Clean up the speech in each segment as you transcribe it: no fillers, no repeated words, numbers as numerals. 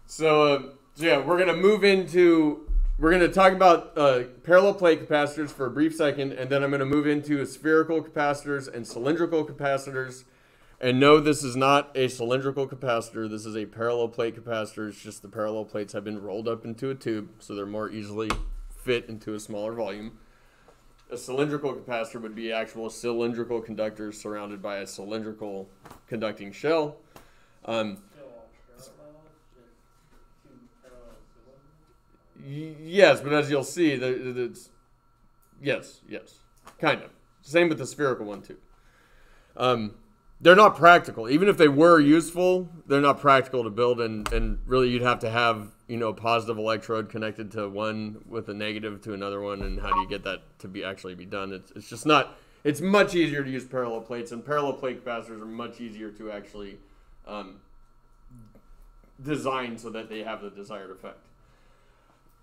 So yeah, we're going to talk about parallel plate capacitors for a brief second, and then I'm going to move into spherical capacitors and cylindrical capacitors. And no, this is not a cylindrical capacitor. This is a parallel plate capacitor. It's just the parallel plates have been rolled up into a tube, so they're more easily fit into a smaller volume. A cylindrical capacitor would be actual cylindrical conductors surrounded by a cylindrical conducting shell. Yes, but as you'll see, it's yes, kind of. Same with the spherical one too. They're not practical. Even if they were useful, they're not practical to build, and really you'd have to have, you know, a positive electrode connected to one with a negative to another one, and how do you get that to actually be done? It's just not. It's much easier to use parallel plates, and parallel plate capacitors are much easier to actually design so that they have the desired effect.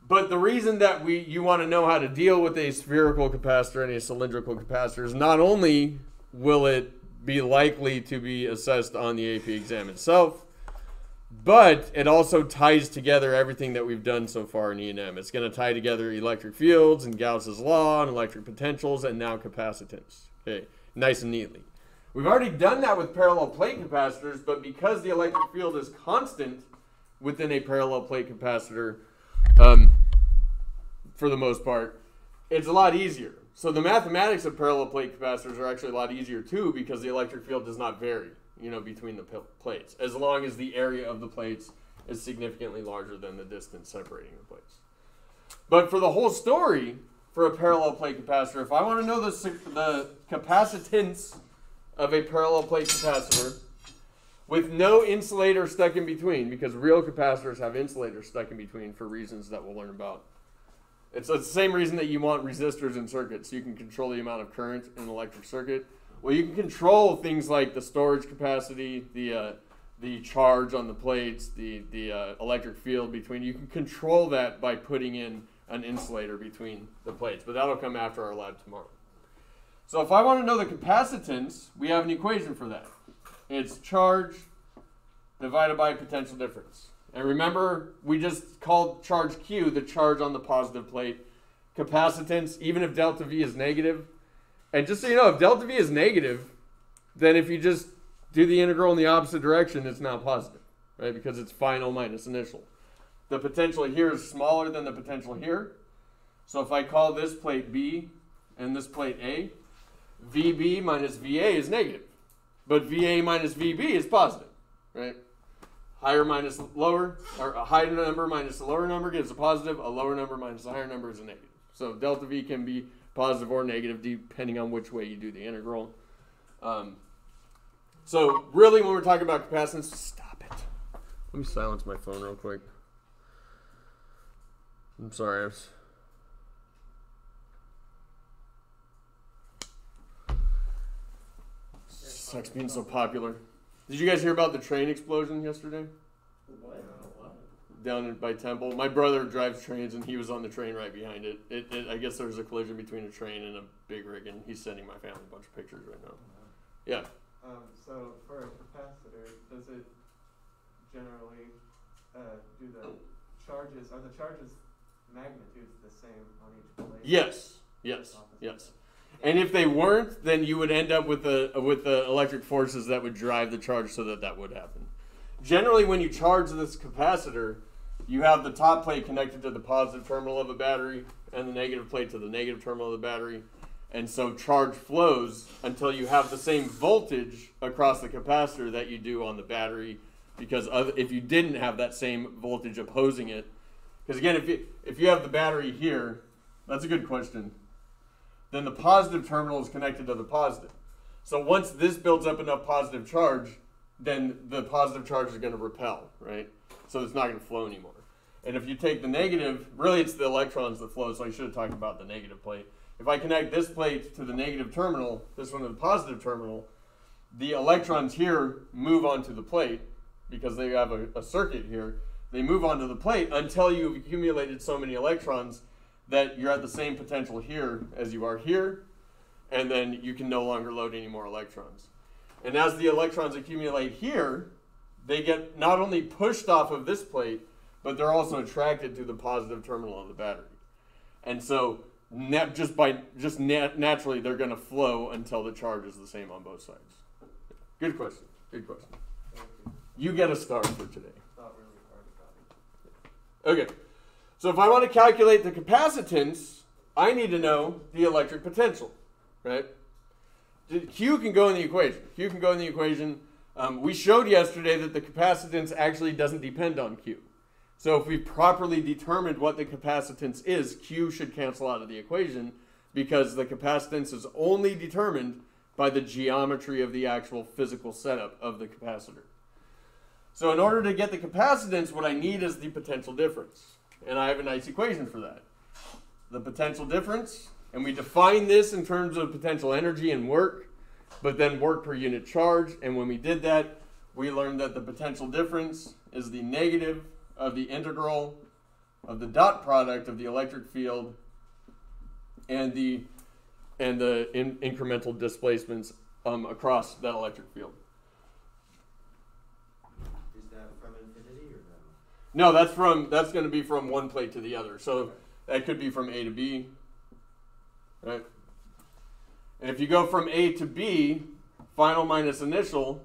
But the reason that you want to know how to deal with a spherical capacitor and a cylindrical capacitor is not only will it be likely to be assessed on the AP exam itself, but it also ties together everything that we've done so far in E&M. It's going to tie together electric fields and Gauss's law and electric potentials and now capacitance. Okay, nice and neatly. We've already done that with parallel plate capacitors, but because the electric field is constant within a parallel plate capacitor, for the most part, it's a lot easier. So the mathematics of parallel plate capacitors are actually a lot easier too, because the electric field does not vary, you know, between the plates, as long as the area of the plates is significantly larger than the distance separating the plates. But for the whole story, for a parallel plate capacitor, if I want to know the capacitance of a parallel plate capacitor with no insulator stuck in between, because real capacitors have insulators stuck in between for reasons that we'll learn about. It's the same reason that you want resistors in circuits, so you can control the amount of current in an electric circuit. Well, you can control things like the storage capacity, the charge on the plates, the electric field between. You can control that by putting in an insulator between the plates, but that'll come after our lab tomorrow. So if I want to know the capacitance, we have an equation for that. It's charge divided by potential difference. And remember, we just called charge Q the charge on the positive plate. Capacitance, even if delta V is negative. And just so you know, if delta V is negative, then if you just do the integral in the opposite direction, it's now positive, right? Because it's final minus initial. The potential here is smaller than the potential here. So if I call this plate B and this plate A, VB minus VA is negative. But VA minus VB is positive, right? Higher minus lower, or a higher number minus a lower number gives a positive. A lower number minus a higher number is a negative. So delta V can be positive or negative depending on which way you do the integral. So really when we're talking about capacitance, stop it. Let me silence my phone real quick. I'm sorry. Sucks being so popular. Did you guys hear about the train explosion yesterday? What? Down by Temple. My brother drives trains, and he was on the train right behind it. I guess there was a collision between a train and a big rig, and he's sending my family a bunch of pictures right now. Yeah. So for a capacitor, does it generally do the charges? Are the charges magnitudes the same on each plate? Yes. And if they weren't, then you would end up with the electric forces that would drive the charge so that would happen. Generally, when you charge this capacitor, you have the top plate connected to the positive terminal of a battery and the negative plate to the negative terminal of the battery. And so charge flows until you have the same voltage across the capacitor that you do on the battery, because if you didn't have that same voltage opposing it, because again, if you have the battery here, that's a good question, then the positive terminal is connected to the positive. So once this builds up enough positive charge, then the positive charge is going to repel, right? So it's not going to flow anymore. And if you take the negative, really it's the electrons that flow, so I should have talked about the negative plate. If I connect this plate to the negative terminal, this one to the positive terminal, the electrons here move onto the plate because they have a circuit here. They move onto the plate until you've accumulated so many electrons that you're at the same potential here as you are here, and then you can no longer load any more electrons. And as the electrons accumulate here, they get not only pushed off of this plate, but they're also attracted to the positive terminal of the battery. And so naturally, they're going to flow until the charge is the same on both sides. Good question. Good question. Thank you. You get a star for today. Thought really hard about it. Okay. So if I want to calculate the capacitance, I need to know the electric potential, right? Q can go in the equation. Q can go in the equation. We showed yesterday that the capacitance actually doesn't depend on Q. So if we properly determined what the capacitance is, Q should cancel out of the equation because the capacitance is only determined by the geometry of the actual physical setup of the capacitor. So in order to get the capacitance, what I need is the potential difference. And I have a nice equation for that. The potential difference, and we define this in terms of potential energy and work, but then work per unit charge. And when we did that, we learned that the potential difference is the negative of the integral of the dot product of the electric field and the incremental displacements across that electric field. Is that from infinity or no? No, that's going to be from one plate to the other. So that could be from A to B, right? And if you go from A to B, final minus initial,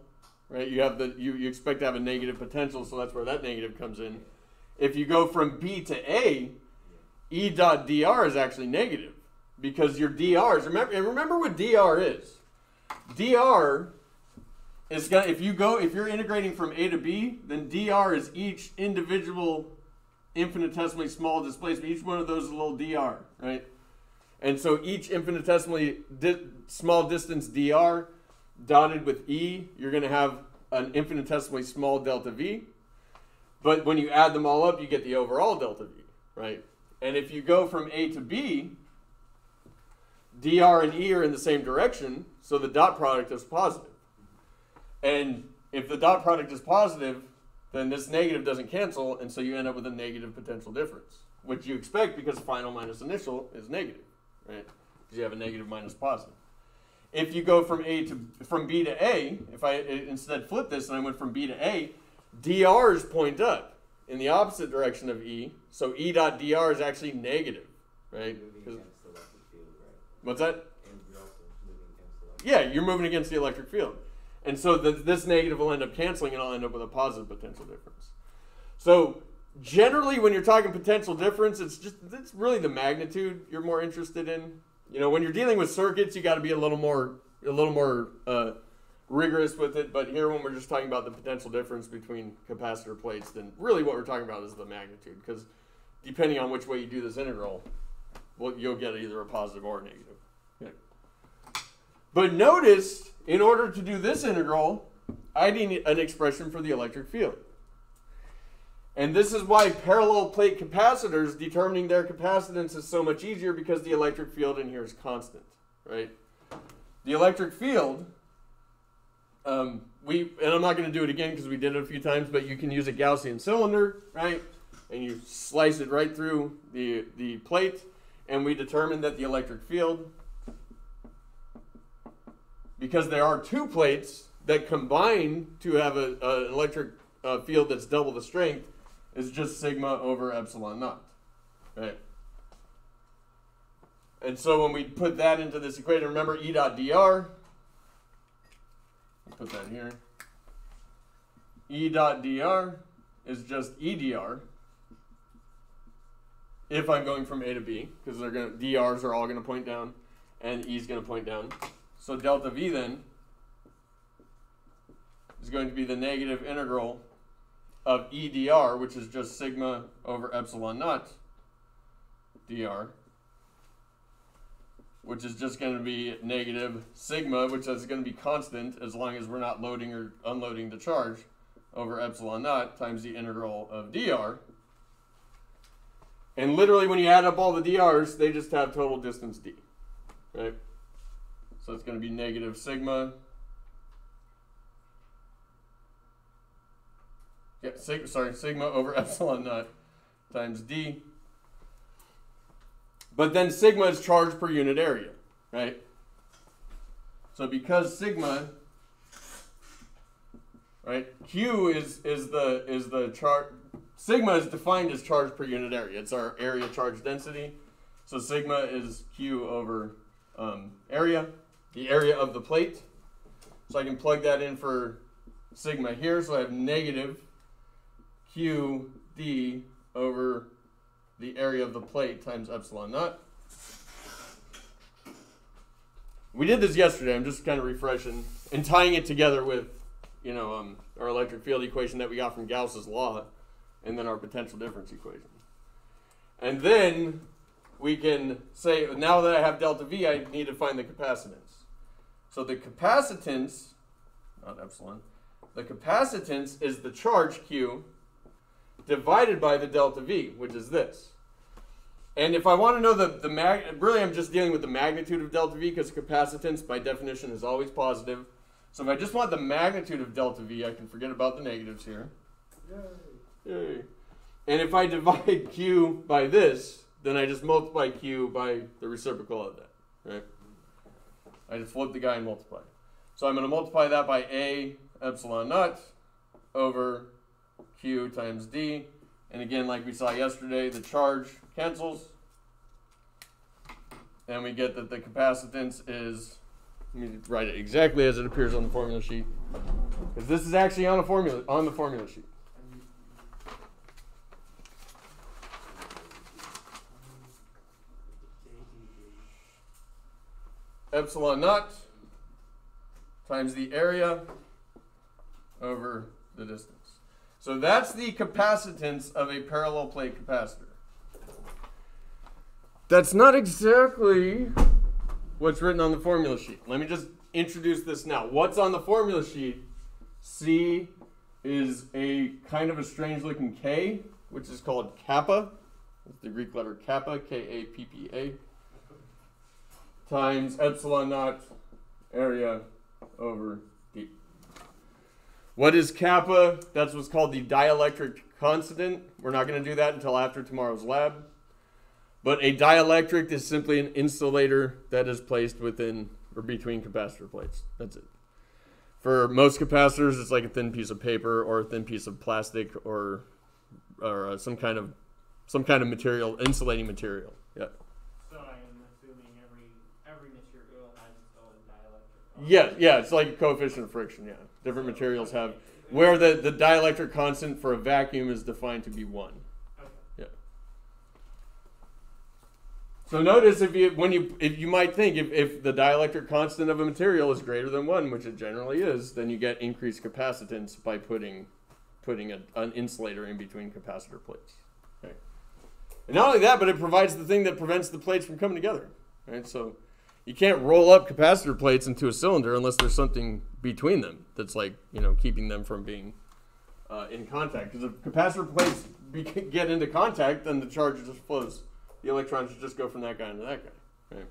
right? You expect to have a negative potential, so that's where that negative comes in. If you go from B to A, E dot dr is actually negative because your drs. Remember what dr is. Dr is gonna if you're integrating from A to B, then dr is each individual infinitesimally small displacement. Each one of those is a little dr, right? And so each infinitesimally small distance dr dotted with E, you're going to have an infinitesimally small delta V. But when you add them all up, you get the overall delta V, right? And if you go from A to B, dr and E are in the same direction, so the dot product is positive. And if the dot product is positive, then this negative doesn't cancel, and so you end up with a negative potential difference, which you expect because final minus initial is negative, right? Because you have a negative minus positive. If you go from B to A, if I instead flip this and I went from B to A, drs point up in the opposite direction of E, so E dot dr is actually negative, right? Moving against the electric field, right? What's that? And you're also moving against the electric field. Yeah, you're moving against the electric field. And so this negative will end up canceling and I'll end up with a positive potential difference. So generally when you're talking potential difference, it's really the magnitude you're more interested in. You know, when you're dealing with circuits, you got to be a little more rigorous with it. But here, when we're just talking about the potential difference between capacitor plates, then really what we're talking about is the magnitude. Because depending on which way you do this integral, well, you'll get either a positive or a negative. Okay. But notice, in order to do this integral, I need an expression for the electric field. And this is why parallel plate capacitors, determining their capacitance is so much easier because the electric field in here is constant, right? The electric field, and I'm not going to do it again because we did it a few times, but you can use a Gaussian cylinder, right? And you slice it right through the plate, and we determined that the electric field, because there are two plates that combine to have an electric field that's double the strength, is just sigma over epsilon naught, right? And so when we put that into this equation, remember E dot dr, put that here. E dot dr is just EDR if I'm going from A to B, because DRs are all going to point down, and E is going to point down. So delta V then is going to be the negative integral of EDR, which is just sigma over epsilon naught dr, which is just going to be negative sigma, which is going to be constant as long as we're not loading or unloading the charge, over epsilon naught times the integral of dr. And literally when you add up all the drs, they just have total distance d, right? So it's going to be negative sigma. Yeah, sigma over epsilon naught times d. But then sigma is charge per unit area, right? So because sigma right? Q is the charge. Sigma is defined as charge per unit area. It's our area charge density. So sigma is Q over area, the area of the plate. So I can plug that in for sigma here. So I have negative QD over the area of the plate times epsilon naught. We did this yesterday. I'm just kind of refreshing and tying it together with, our electric field equation that we got from Gauss's law, and then our potential difference equation. And then we can say, now that I have delta V, I need to find the capacitance. So the capacitance, not epsilon, the capacitance is the charge Q divided by the delta V, which is this. And if I want to know really I'm just dealing with the magnitude of delta V, because capacitance by definition is always positive. So if I just want the magnitude of delta V, I can forget about the negatives here. Yay. And if I divide Q by this, then I just multiply Q by the reciprocal of that, right? I just flip the guy and multiply. So I'm going to multiply that by A epsilon naught over Q times D. And again, like we saw yesterday, the charge cancels. And we get that the capacitance is, let me write it exactly as it appears on the formula sheet, because this is actually on the formula sheet. Epsilon naught times the area over the distance. So that's the capacitance of a parallel plate capacitor. That's not exactly what's written on the formula sheet. Let me just introduce this now. What's on the formula sheet? C is a kind of a strange looking K, which is called kappa. That's the Greek letter kappa, K-A-P-P-A, times epsilon naught area over D. What is kappa? That's what's called the dielectric constant. We're not going to do that until after tomorrow's lab. But a dielectric is simply an insulator that is placed within or between capacitor plates. That's it. For most capacitors, it's like a thin piece of paper or a thin piece of plastic or some kind of material, insulating material. Yeah. So I'm assuming every material has its own dielectric. Yeah, it's like a coefficient of friction. Yeah, different materials have where the dielectric constant for a vacuum is defined to be 1. So notice if you might think if the dielectric constant of a material is greater than 1, which it generally is, then you get increased capacitance by putting an insulator in between capacitor plates. Okay. And not only that, but it provides the thing that prevents the plates from coming together. Right? So you can't roll up capacitor plates into a cylinder unless there's something between them that's like keeping them from being in contact. Because if capacitor plates get into contact, then the charge just flows. The electrons should just go from that guy into that guy. Right.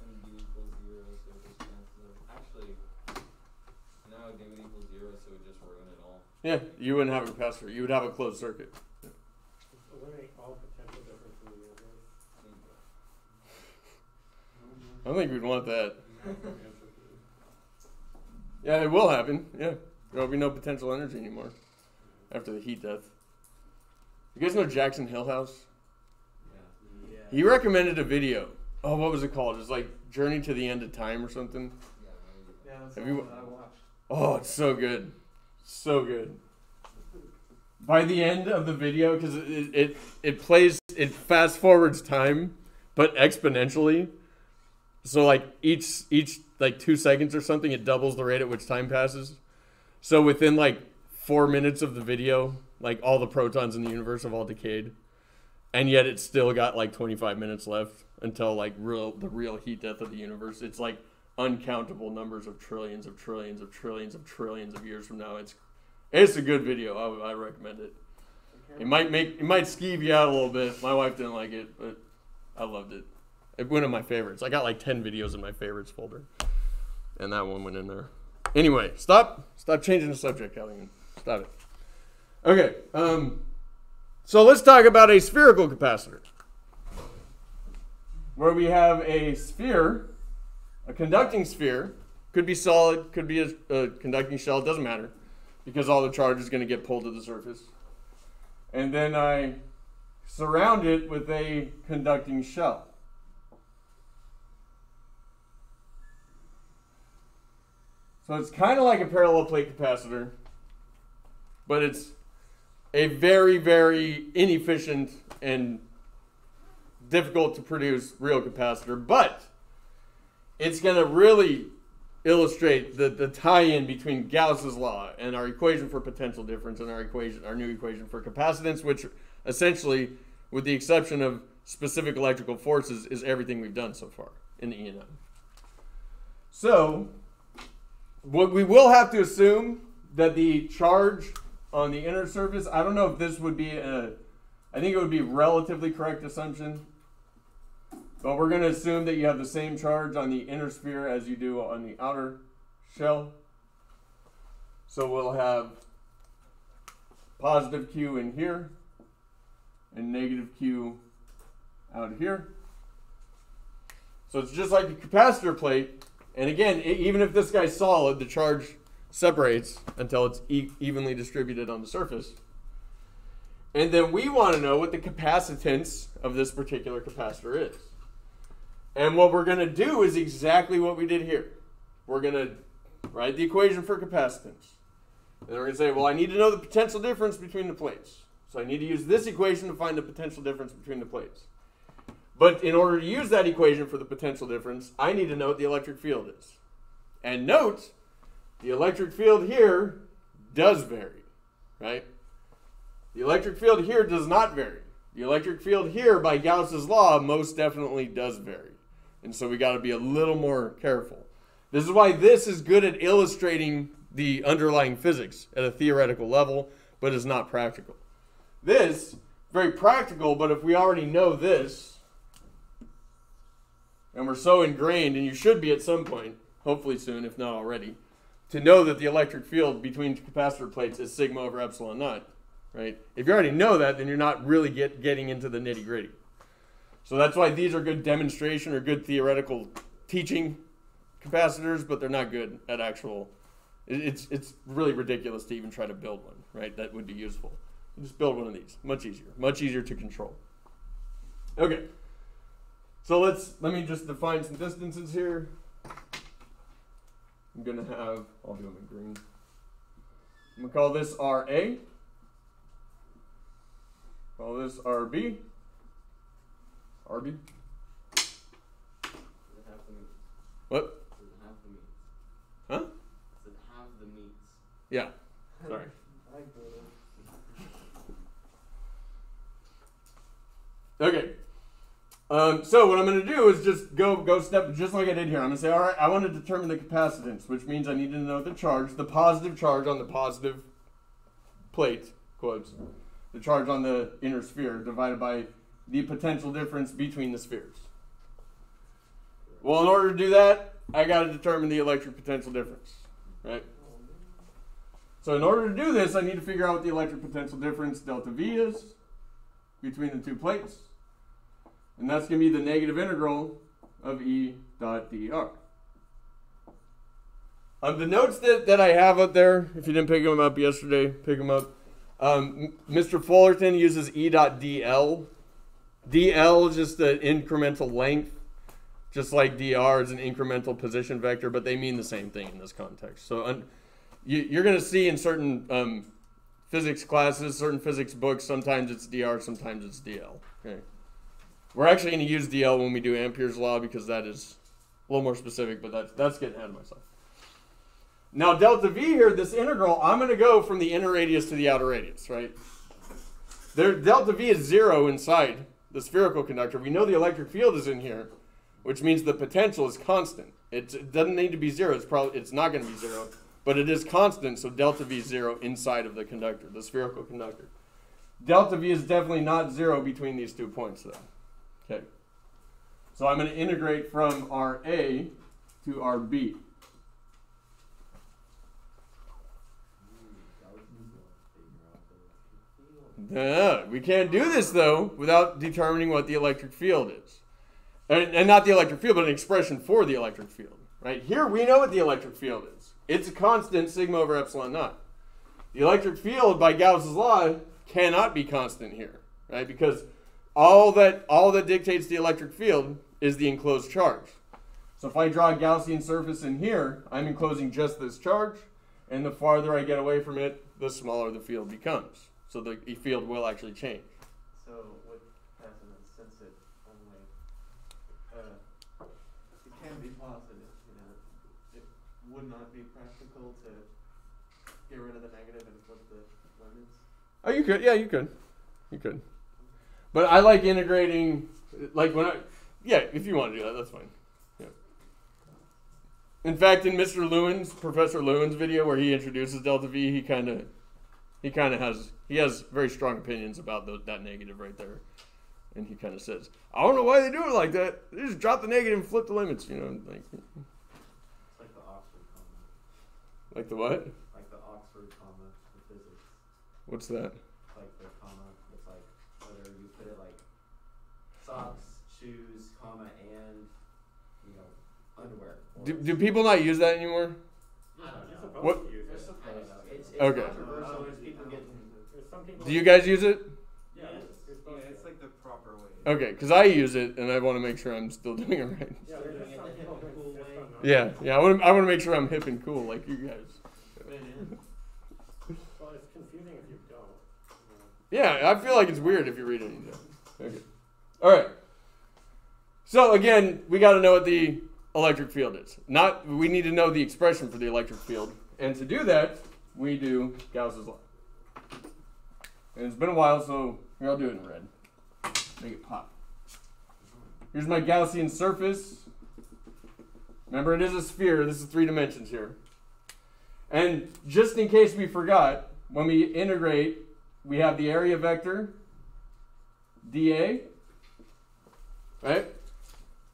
And D equals 0, so it just cancels out. Actually, now it equals 0, so it just ruin it all. Yeah, you wouldn't have a capacitor. You would have a closed circuit. Yeah. Eliminate all potential difference in the universe. I don't think we'd want that. Yeah, it will happen. Yeah. There will be no potential energy anymore after the heat death. You guys know Jackson Hillhouse? He recommended a video. Oh, what was it called? It's like Journey to the End of Time or something. Yeah, that's Have the you- one that I watched. Oh, it's so good. So good. By the end of the video, because it fast forwards time, but exponentially. So like each like 2 seconds or something, it doubles the rate at which time passes. So within like 4 minutes of the video, like all the protons in the universe have all decayed. And yet it's still got like 25 minutes left until like the real heat death of the universe. It's like uncountable numbers of trillions of trillions of trillions of trillions of years from now. It's a good video. I recommend it. It might skeeve you out a little bit. My wife didn't like it, but I loved it. It's one of my favorites. I got like 10 videos in my favorites folder, and that one went in there. Anyway, stop changing the subject, Calvin. Stop it. Okay. So let's talk about a spherical capacitor, where we have a sphere, a conducting sphere, Could be solid, could be a conducting shell, it doesn't matter, because all the charge is going to get pulled to the surface. And then I surround it with a conducting shell. So it's kind of like a parallel plate capacitor, but it's a very, very inefficient and difficult to produce real capacitor. But it's going to really illustrate the tie-in between Gauss's law and our equation for potential difference and our new equation for capacitance, which essentially, with the exception of specific electrical forces, is everything we've done so far in the E&M. So, what we will have to assume that the charge on the inner surface, I don't know if this would be I think it would be a relatively correct assumption, but we're going to assume that you have the same charge on the inner sphere as you do on the outer shell. So we'll have positive Q in here and negative Q out here. So it's just like a capacitor plate. And again, even if this guy's solid, the charge separates until it's evenly distributed on the surface. And then we want to know what the capacitance of this particular capacitor is. And what we're going to do is exactly what we did here. We're going to write the equation for capacitance. And we're going to say, well, I need to know the potential difference between the plates. So I need to use this equation to find the potential difference between the plates. But in order to use that equation for the potential difference, I need to know what the electric field is. And note, the electric field here does vary, right? The electric field here does not vary. The electric field here, by Gauss's law, most definitely does vary. And so we got to be a little more careful. This is why this is good at illustrating the underlying physics at a theoretical level, but is not practical. This, very practical, but if we already know this, and we're so ingrained, and you should be at some point, hopefully soon, if not already, to know that the electric field between capacitor plates is sigma over epsilon naught, right? If you already know that, then you're not really getting into the nitty-gritty. So that's why these are good demonstration or good theoretical teaching capacitors, but they're not good at actual. It's really ridiculous to even try to build one, right? That would be useful. Just build one of these. Much easier to control. Okay. So let me just define some distances here. I'm gonna have, I'll do them in green. I'm gonna call this RA. Call this RB. RB. What? Huh? Yeah. Sorry. Okay. So what I'm going to do is just go step just like I did here. I'm going to say, all right, I want to determine the capacitance, which means I need to know the charge, the positive charge on the positive plate, quotes, the charge on the inner sphere divided by the potential difference between the spheres. Well, in order to do that, I got to determine the electric potential difference, right? So in order to do this, I need to figure out what the electric potential difference delta V is between the two plates. And that's going to be the negative integral of E dot dr. The notes that I have up there, if you didn't pick them up yesterday, pick them up. Mr. Fullerton uses E dot dl. dl is just an incremental length, just like dr is an incremental position vector, but they mean the same thing in this context. So you're going to see in certain physics classes, certain physics books, sometimes it's dr, sometimes it's dl. Okay. We're actually going to use dl when we do Ampere's law because that is a little more specific, but that's getting ahead of myself. Now delta V here, this integral, I'm going to go from the inner radius to the outer radius, right? Delta V is 0 inside the spherical conductor. We know the electric field is in here, which means the potential is constant. It doesn't need to be 0. It's not going to be 0, but it is constant, so delta V is 0 inside of the conductor, the spherical conductor. Delta V is definitely not 0 between these 2 points, though. Okay. So I'm going to integrate from RA to RB. We can't do this, though, without determining what the electric field is. And not the electric field, but an expression for the electric field, Right? Here we know what the electric field is. It's a constant sigma over epsilon naught. The electric field by Gauss's law cannot be constant here, right? Because all that dictates the electric field is the enclosed charge. So if I draw a Gaussian surface in here, I'm enclosing just this charge, and the farther I get away from it, the smaller the field becomes. So the field will actually change. So with capacitance, since it only it can be positive, it would not be practical to get rid of the negative and flip the limits. Oh, you could. Yeah, you could. You could. But I like integrating, like if you want to do that, that's fine. Yeah. In fact, in Professor Lewin's video where he introduces delta V, he has very strong opinions about that negative right there. And he kind of says, I don't know why they do it like that. They just drop the negative and flip the limits, like. It's like the Oxford comma. Like the what? Like the Oxford comma for physics. What's that? Like the comma. It's like whether you put it like socks, shoes, comma, and underwear. Do people not use that anymore? I don't know. What? It's Okay. controversial when people get. Do you guys use it? Yeah, it's like the proper way. Okay, because I use it and I want to make sure I'm still doing it right. Yeah, they're doing it the hip and cool way. Yeah. I want to make sure I'm hip and cool like you guys. Well, it's confusing if you don't. Yeah, I feel like it's weird if you read it and you don't. Okay. All right. So again, we got to know what the electric field is. We need to know the expression for the electric field, and to do that, we do Gauss's law. And it's been a while, so here, I'll do it in red. Make it pop. Here's my Gaussian surface. Remember, it is a sphere. This is 3 dimensions here. And just in case we forgot, when we integrate, we have the area vector, dA, right?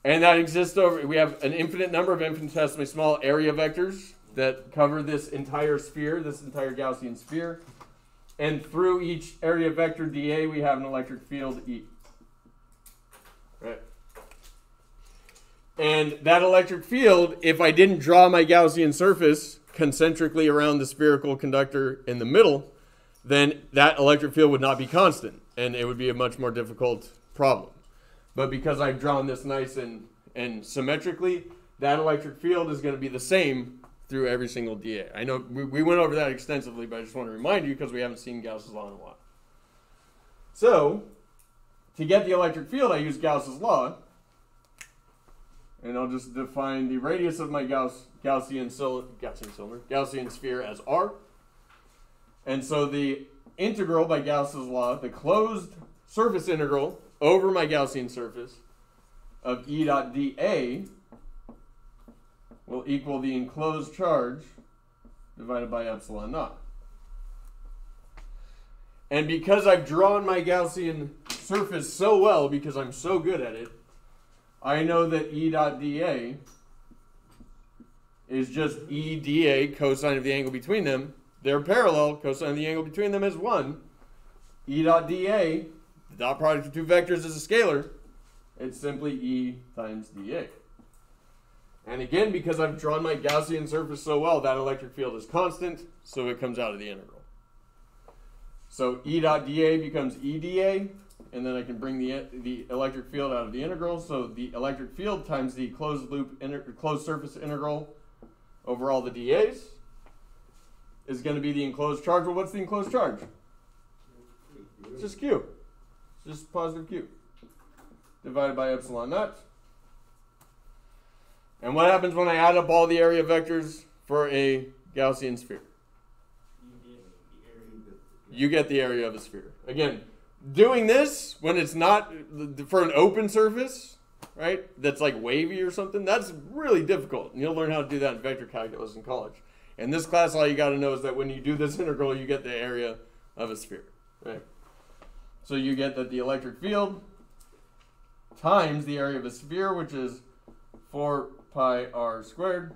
And that exists we have an infinite number of infinitesimally small area vectors that cover this entire sphere, this entire Gaussian sphere. And through each area vector dA, we have an electric field E. Right? And that electric field, if I didn't draw my Gaussian surface concentrically around the spherical conductor in the middle, then that electric field would not be constant, and it would be a much more difficult problem. But because I've drawn this nice and symmetrically, that electric field is going to be the same through every single dA. I know we went over that extensively, but I just want to remind you because we haven't seen Gauss's law in a while. So, to get the electric field, I use Gauss's law. And I'll just define the radius of my Gaussian sphere as r. And so the integral by Gauss's law, the closed surface integral over my Gaussian surface of E dot dA will equal the enclosed charge divided by epsilon naught. And because I've drawn my Gaussian surface so well, because I'm so good at it, I know that E dot dA is just E dA, cosine of the angle between them. They're parallel, cosine of the angle between them is 1. E dot dA, the dot product of two vectors is a scalar. It's simply E times dA. And again, because I've drawn my Gaussian surface so well, that electric field is constant, so it comes out of the integral. So E dot dA becomes E dA, and then I can bring the electric field out of the integral. So the electric field times the closed surface integral over all the dAs is going to be the enclosed charge. Well, what's the enclosed charge? It's just Q. It's just positive Q divided by epsilon naught. And what happens when I add up all the area vectors for a Gaussian sphere? You get the area of a sphere. Again, doing this when it's not for an open surface, right, that's like wavy or something, that's really difficult. And you'll learn how to do that in vector calculus in college. In this class, all you got to know is that when you do this integral, you get the area of a sphere, right? So you get that the electric field times the area of a sphere, which is 4 pi r squared,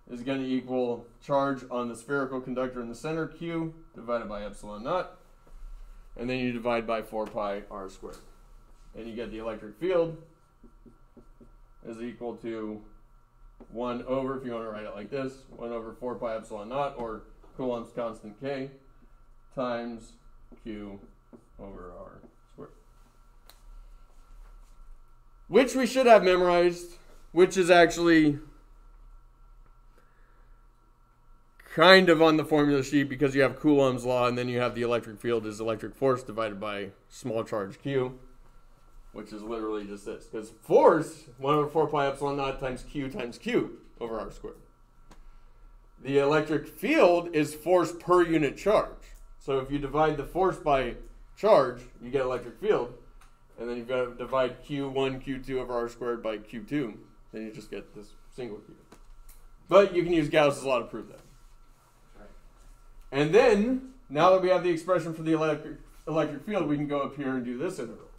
is going to equal charge on the spherical conductor in the center, Q, divided by epsilon naught. And then you divide by 4 pi r squared. And you get the electric field is equal to 1 over, if you want to write it like this, 1 over 4 pi epsilon naught, or Coulomb's constant K, times Q over R squared. Which we should have memorized, which is actually kind of on the formula sheet because you have Coulomb's law and then you have the electric field is electric force divided by small charge Q, which is literally just this. Because force, 1 over 4 pi epsilon naught times Q over R squared. The electric field is force per unit charge. So if you divide the force by charge, you get electric field. And then you've got to divide Q1, Q2 over R squared by Q2. Then you just get this single Q. But you can use Gauss's law to prove that. And then, now that we have the expression for the electric field, we can go up here and do this integral.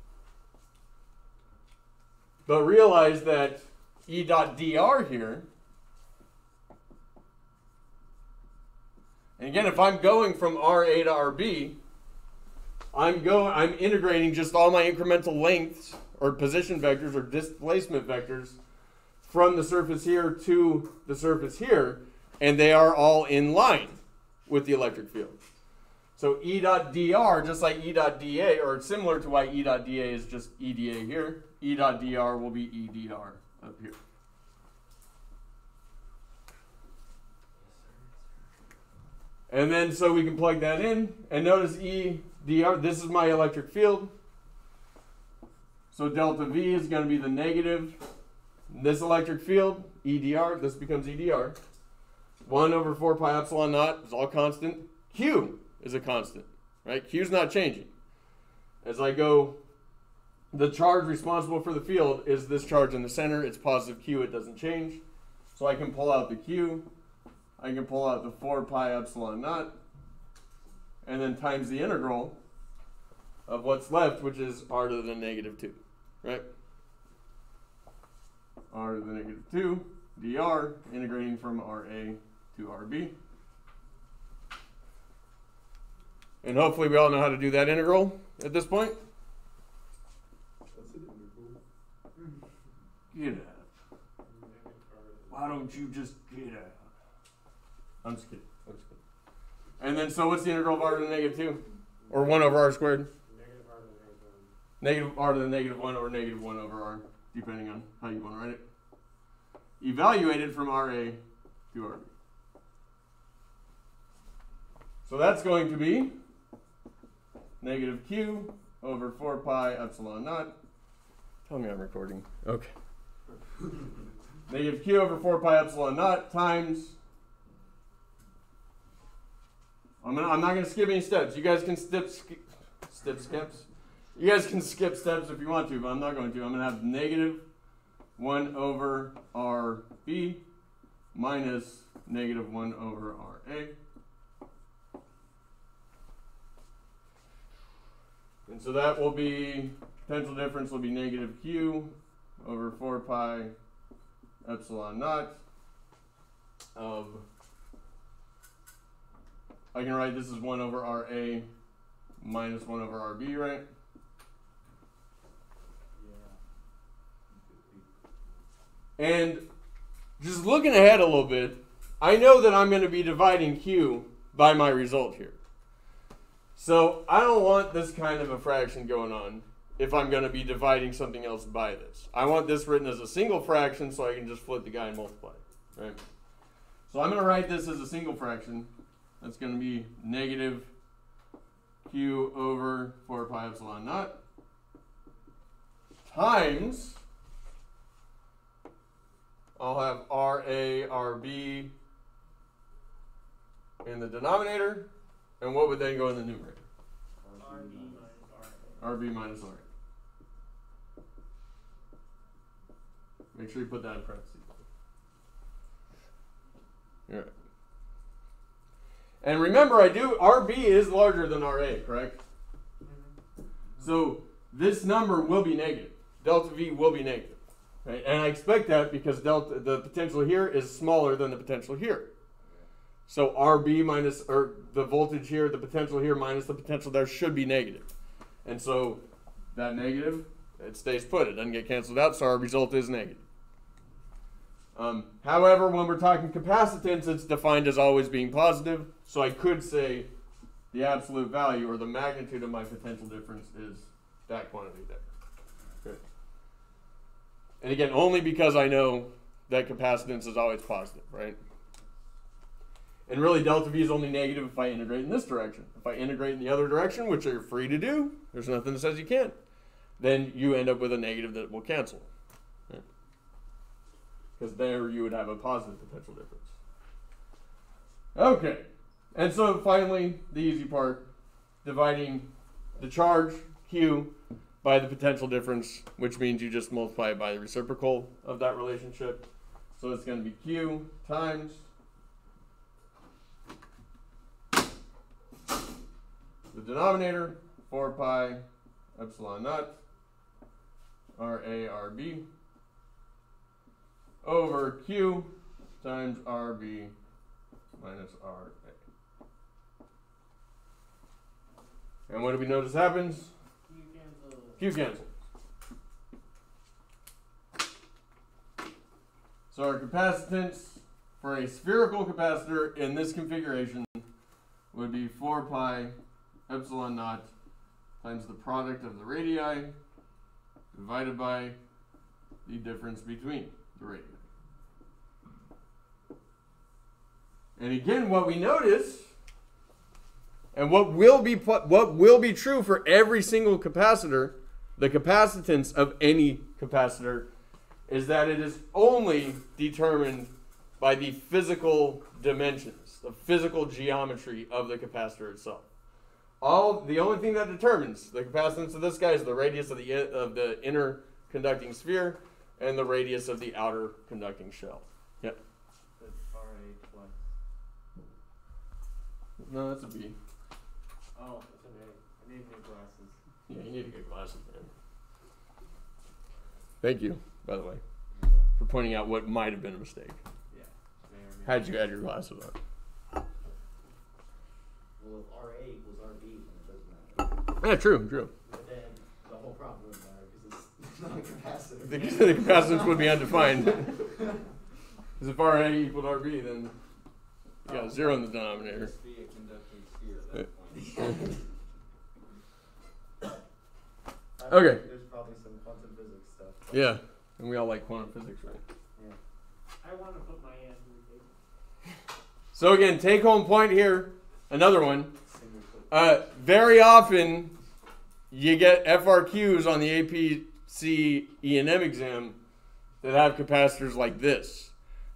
But realize that E dot dr here, and again, if I'm going from RA to RB, I'm integrating just all my incremental lengths or position vectors or displacement vectors from the surface here to the surface here, and they are all in line with the electric field. So E dot dr, just like E dot dA, or similar to why E dot dA is just EDA here, E dot dr will be EDR up here. And then so we can plug that in, and notice E dr, this is my electric field. So delta V is going to be the negative. This electric field, EDR, this becomes EDR. 1 over 4 pi epsilon naught is all constant. Q is a constant, right? Q is not changing. As I go, the charge responsible for the field is this charge in the center. It's positive Q, it doesn't change. So I can pull out the Q. I can pull out the 4 pi epsilon naught. And then times the integral of what's left, which is r to the negative 2, right? R to the negative 2, dr, integrating from RA to RB. And hopefully we all know how to do that integral at this point. Get out. Why don't you just get out? I'm just kidding. And then, so what's the integral of r to the negative 2? Or 1 over r squared? Negative r to the negative 1 or negative 1 over r, depending on how you want to write it. Evaluated from RA to RB. So that's going to be negative Q over 4 pi epsilon naught. Tell me I'm recording. Okay. Negative Q over 4 pi epsilon naught times. I'm not going to skip any steps. You guys can steps. You guys can skip steps if you want to, but I'm not going to. I'm going to have negative 1 over RB minus negative 1 over RA. And so that will be, potential difference will be negative Q over 4 pi epsilon naught of, I can write this as 1 over RA minus 1 over RB, right? And just looking ahead a little bit, I know that I'm going to be dividing Q by my result here. So I don't want this kind of a fraction going on if I'm going to be dividing something else by this. I want this written as a single fraction so I can just flip the guy and multiply, right? So I'm going to write this as a single fraction. That's going to be negative Q over 4 pi epsilon naught times, I'll have RA, RB in the denominator, and what would then go in the numerator? RB minus RA. Make sure you put that in parentheses. All right. And remember, RB is larger than RA, correct? So this number will be negative. Delta V will be negative. Right? And I expect that because the potential here is smaller than the potential here. So RB minus, or the voltage here, the potential here minus the potential there should be negative. And so that negative, it stays put. It doesn't get canceled out, so our result is negative. However, when we're talking capacitance, it's defined as always being positive. So I could say the absolute value or the magnitude of my potential difference is that quantity there. Good. And again, only because I know that capacitance is always positive, right? And really, delta V is only negative if I integrate in this direction. If I integrate in the other direction, which you're free to do, there's nothing that says you can't, then you end up with a negative that will cancel. Because there you would have a positive potential difference. Okay. And so finally, the easy part, dividing the charge, Q, by the potential difference, which means you just multiply it by the reciprocal of that relationship. So it's going to be Q times the denominator, 4 pi epsilon naught, RA, RB, over Q times RB minus RA. And what do we notice happens? Q cancels. So our capacitance for a spherical capacitor in this configuration would be 4 pi epsilon naught times the product of the radii divided by the difference between the radii. And again, what we notice, and what will be true for every single capacitor, the capacitance of any capacitor, is that it is only determined by the physical dimensions, the physical geometry of the capacitor itself. The only thing that determines the capacitance of this guy is the radius of the inner conducting sphere and the radius of the outer conducting shell. Yep. That's RA plus. No, that's a B. Oh, that's an A. I need new glasses. Yeah, you need to get glasses, man. Thank you, by the way, for pointing out what might have been a mistake. Yeah. May or may Had you had your glasses on. Well, if RA equals RB, then it doesn't matter. Yeah, true. But then the whole problem wouldn't matter because it's not a capacitor. The capacitance would be undefined. Because if RA equaled RB, then you got 0 in the denominator. Just be a conducting sphere at that point. Okay. There's probably some quantum physics stuff. Yeah, and we all like quantum physics, right? Yeah. I want to put my hand in the table. So again, take home point here, another one. Single click. Very often, you get FRQs on the APC E&M exam that have capacitors like this.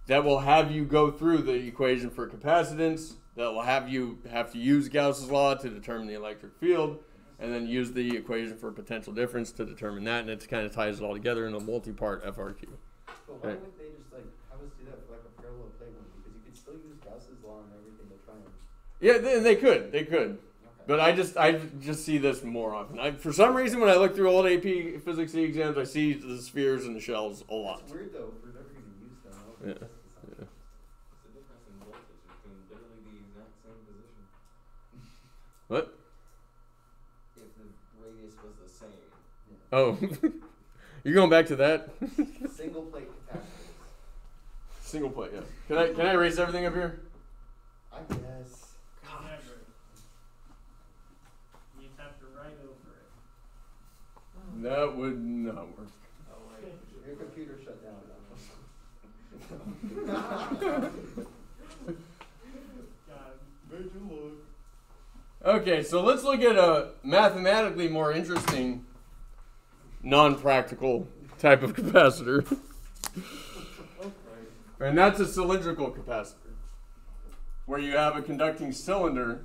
That will have you go through the equation for capacitance. That will have you have to use Gauss's law to determine the electric field. And then use the equation for potential difference to determine that. And it kind of ties it all together in a multi-part FRQ. But why Right. wouldn't they just have us do that for a parallel plate one? Because you could still use Gauss's law and everything to try and. Yeah, they could. Okay. But I just see this more often. For some reason, when I look through old AP Physics C exams, I see the spheres and the shells a lot. It's weird though. We're never going to use them. Yeah. It's the difference in voltage between literally the exact same position. What? If the radius was the same. Oh, you're going back to that? Single plate capacitors. Single plate, yeah. Can I erase everything up here? I guess. Never. You just have to write over it. That would not work. Oh, wait. Your computer shut down. God. Okay, so let's look at a mathematically more interesting, non-practical type of capacitor. And that's a cylindrical capacitor, where you have a conducting cylinder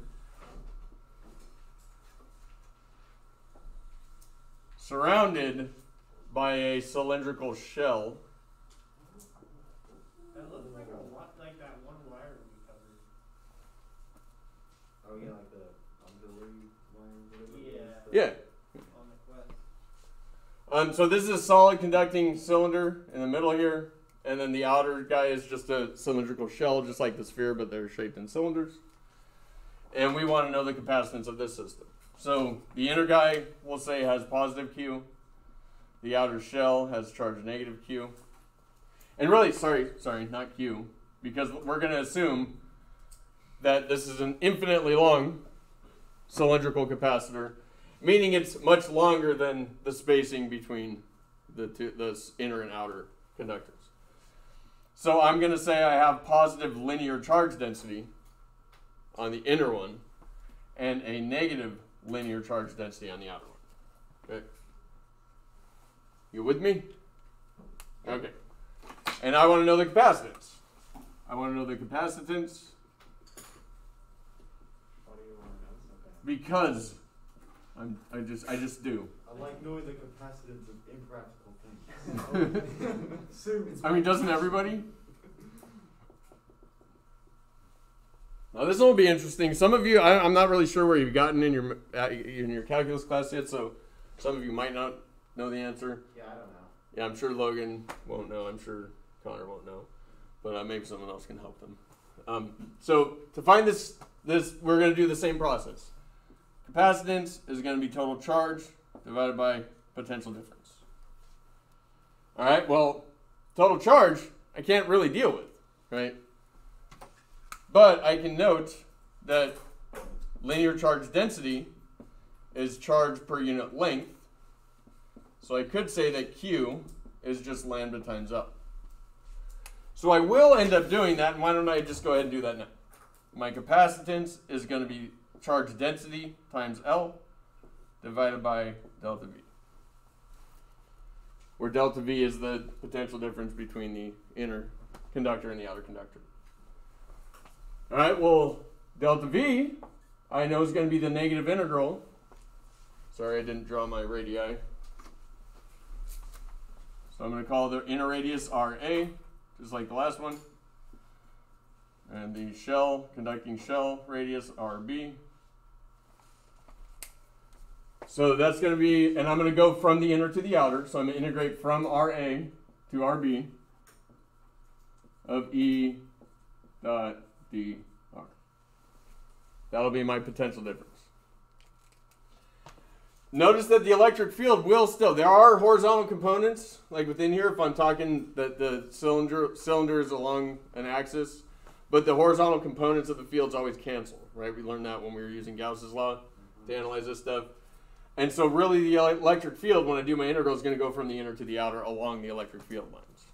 surrounded by a cylindrical shell. That looks like a lot like that one wire we covered. Oh yeah, like the auxiliary line. Whatever it is. Yeah. On the quest. So this is a solid conducting cylinder in the middle here, and then the outer guy is just a cylindrical shell, just like the sphere, but they're shaped in cylinders. And we want to know the capacitance of this system. So the inner guy, we'll say, has positive Q. The outer shell has charge negative Q. And really, sorry, not Q, because we're going to assume that this is an infinitely long cylindrical capacitor, meaning it's much longer than the spacing between the inner and outer conductors. So I'm going to say I have positive linear charge density on the inner one and a negative linear charge density on the outer one. Okay. You with me? Okay. And I want to know the capacitance. I want to know the capacitance Why do you want to know so bad? because I just do. I like knowing the capacitance of impractical things. I mean, doesn't everybody? Now this will be interesting. Some of you, I'm not really sure where you've gotten in your calculus class yet, so some of you might not know the answer. Yeah, I don't know. Yeah, I'm sure Logan won't know. I'm sure Connor won't know, but maybe someone else can help them. So to find this we're going to do the same process. Capacitance is going to be total charge divided by potential difference. All right. Well, total charge I can't really deal with, right? But I can note that linear charge density is charge per unit length. So I could say that Q is just lambda times L. So I will end up doing that, and why don't I just go ahead and do that now? My capacitance is going to be charge density times L divided by delta V, where delta V is the potential difference between the inner conductor and the outer conductor. All right, well, delta V, I know is going to be the negative integral. Sorry, I didn't draw my radii. So I'm going to call the inner radius RA, just like the last one. And the conducting shell radius RB. So that's going to be, and I'm going to go from the inner to the outer. So I'm going to integrate from RA to RB of E dot dr. That'll be my potential difference. Notice that the electric field will still, there are horizontal components, like within here, if I'm talking that the cylinder is along an axis, but the horizontal components of the fields always cancel, right? We learned that when we were using Gauss's law to analyze this stuff. And so really the electric field, when I do my integral, is going to go from the inner to the outer along the electric field lines.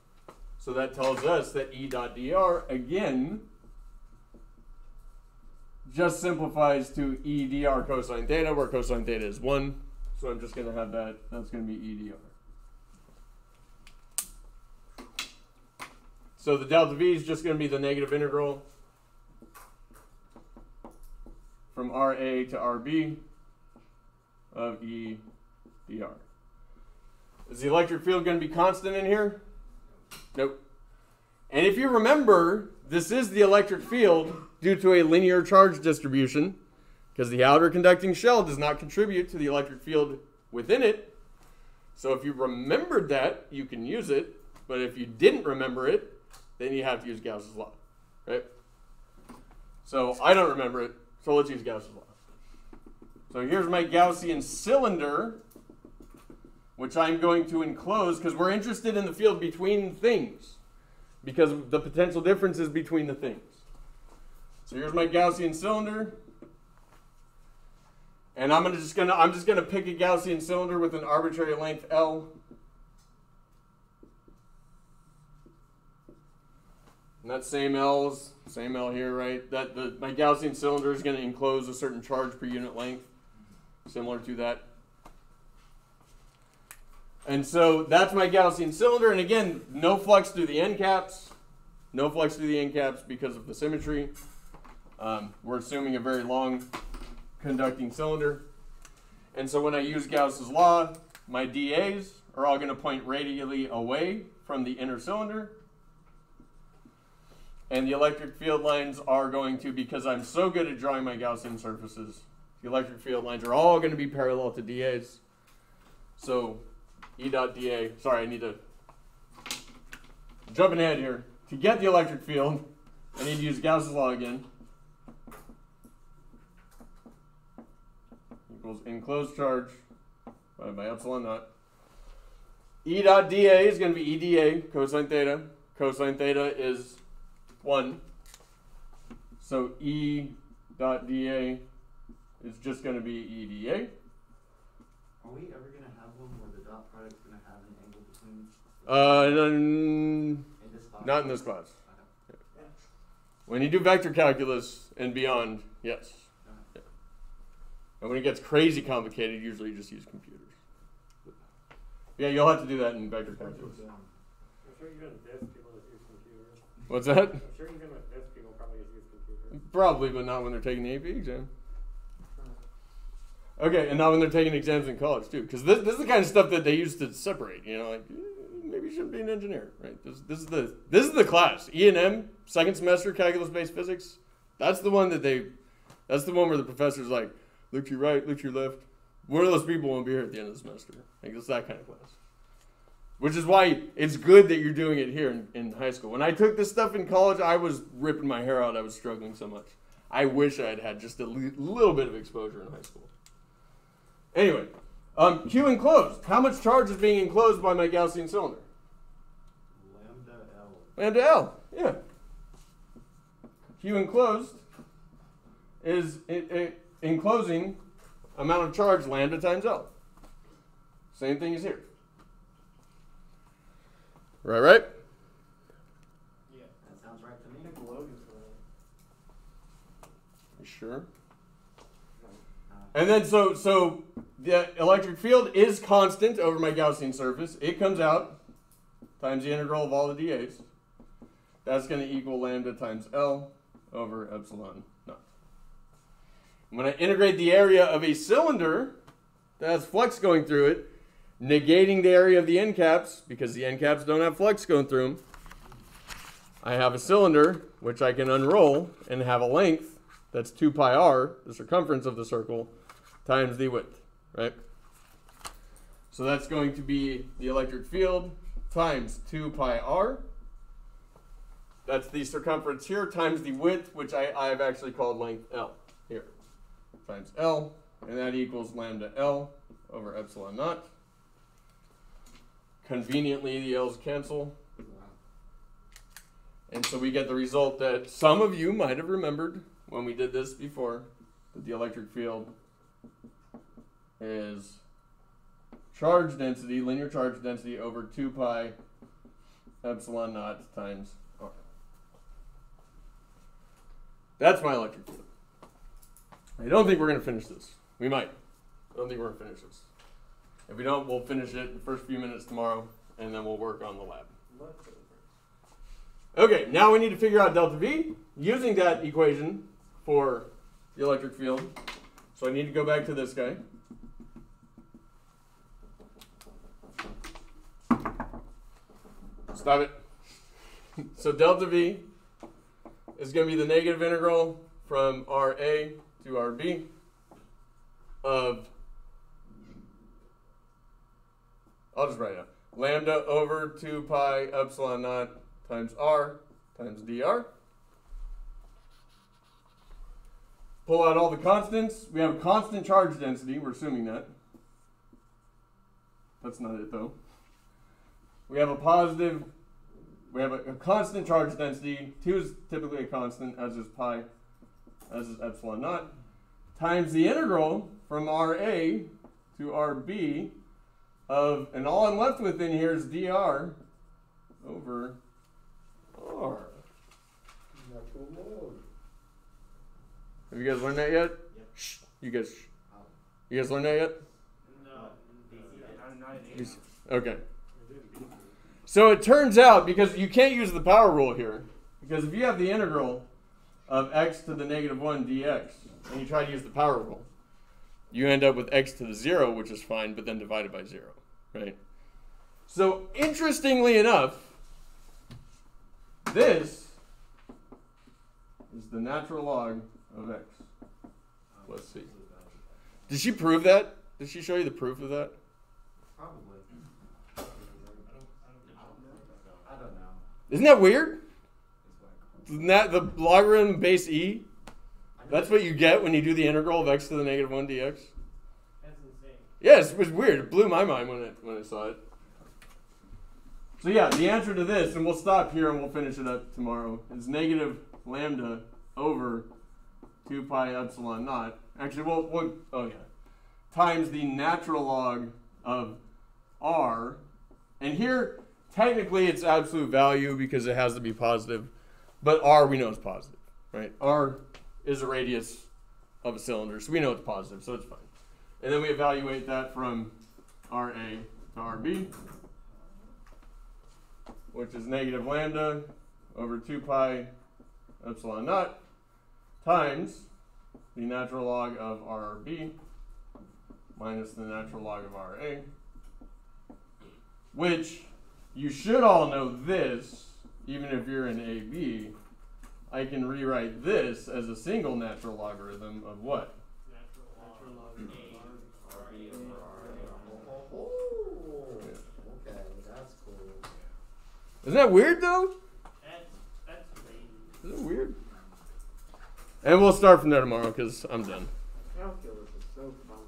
So that tells us that E dot dr, again, just simplifies to E dr cosine theta, where cosine theta is 1. So I'm just going to have that. That's going to be E dr. So the delta V is just going to be the negative integral from RA to RB of E dr. Is the electric field going to be constant in here? Nope. And if you remember, this is the electric field due to a linear charge distribution, because the outer conducting shell does not contribute to the electric field within it. So if you remembered that, you can use it. But if you didn't remember it, then you have to use Gauss's law, right? So I don't remember it, so let's use Gauss's law. So here's my Gaussian cylinder, which I'm going to enclose, because we're interested in the field between things, because of the potential differences between the things. So here's my Gaussian cylinder. And I'm just gonna pick a Gaussian cylinder with an arbitrary length L. And that same L here, right? My Gaussian cylinder is going to enclose a certain charge per unit length, similar to that. And so that's my Gaussian cylinder. And again, no flux through the end caps. No flux through the end caps because of the symmetry. We're assuming a very long conducting cylinder. And so when I use Gauss's law, my dAs are all going to point radially away from the inner cylinder. And the electric field lines are going to, because I'm so good at drawing my Gaussian surfaces, the electric field lines are all going to be parallel to dAs. So E dot dA, sorry, I need to jump ahead here. To get the electric field, I need to use Gauss's law again. Equals enclosed charge divided by epsilon naught. E dot dA is going to be E dA cosine theta cosine theta is 1. So E dot dA is just going to be EdA. Are we ever going to have one where the dot product's going to have an angle between? In this class? not in this class. Okay. When you do vector calculus and beyond, yes. Yeah. And when it gets crazy complicated, usually you just use computers. Yeah, you'll have to do that in vector calculus. I'm sure even this people just use computers. What's that? I'm sure even with this people probably just use computers. Probably, but not when they're taking the AP exam. Okay, and not when they're taking exams in college too, because this is the kind of stuff that they used to separate. You know, like maybe you shouldn't be an engineer, right? This is the class E&M, second semester calculus-based physics. That's the one that's the one where the professor's like, look to your right, look to your left. One of those people won't be here at the end of the semester. Like it's that kind of class. Which is why it's good that you're doing it here in high school. When I took this stuff in college, I was ripping my hair out. I was struggling so much. I wish I had had just a little bit of exposure in high school. Anyway, Q enclosed. How much charge is being enclosed by my Gaussian cylinder? Lambda L. Lambda L, yeah. Q enclosed is enclosing amount of charge lambda times L. Same thing as here. Right? Yeah. That sounds right to I me. think Logan's You sure? Uh, And then so the electric field is constant over my Gaussian surface. It comes out times the integral of all the dA's. That's going to equal lambda times L over epsilon naught. When I integrate the area of a cylinder that has flux going through it, negating the area of the end caps, because the end caps don't have flux going through them, I have a cylinder which I can unroll and have a length that's 2 pi r, the circumference of the circle, times the width, right? So that's going to be the electric field times 2 pi r. That's the circumference here times the width, which I've actually called length L here, times L, and that equals lambda L over epsilon naught. Conveniently, the L's cancel. And so we get the result that some of you might have remembered when we did this before, that the electric field is charge density, linear charge density over 2 pi epsilon naught times r. That's my electric field. I don't think we're going to finish this. We might. I don't think we're going to finish this. If we don't, we'll finish it in the first few minutes tomorrow, and then we'll work on the lab. Okay, now we need to figure out delta V using that equation for the electric field. So I need to go back to this guy. Stop it. So delta V is going to be the negative integral from RA to RB of, I'll just write it out, lambda over 2 pi epsilon naught times r times dr. Pull out all the constants. We have a constant charge density. We're assuming that. That's not it, though. We have a constant charge density. 2 is typically a constant, as is pi, as is epsilon naught, times the integral from RA to RB of, and all I'm left with in here is dr over r. Natural mode. Have you guys learned that yet? Yep. Shh. You guys learned that yet? No, I'm not an Yes. Okay. So it turns out, because you can't use the power rule here, because if you have the integral of x to the negative 1 dx, and you try to use the power rule, you end up with x to the 0, which is fine, but then divided by 0, right? So interestingly enough, this is the natural log of x. Let's see. Did she prove that? Did she show you the proof of that? Probably. I don't know. Isn't that weird? It's Isn't that the logarithm base e? That's what you get when you do the integral of x to the negative 1 dx. That's insane. Yes, it was weird. It blew my mind when I saw it. So yeah, the answer to this, and we'll stop here and we'll finish it up tomorrow, is negative lambda over 2 pi epsilon naught. Actually, times the natural log of r. And here, technically, it's absolute value because it has to be positive. But r we know is positive, right? R is a radius of a cylinder, so we know it's positive, so it's fine. And then we evaluate that from RA to RB, which is negative lambda over 2 pi epsilon naught times the natural log of RB minus the natural log of RA, which you should all know this, even if you're in AB. I can rewrite this as a single natural logarithm of what? Natural log A. RB over RA. Oh, okay, that's cool. Isn't that weird though? That's crazy. Isn't it weird? And we'll start from there tomorrow because I'm done. Calculus is so fun.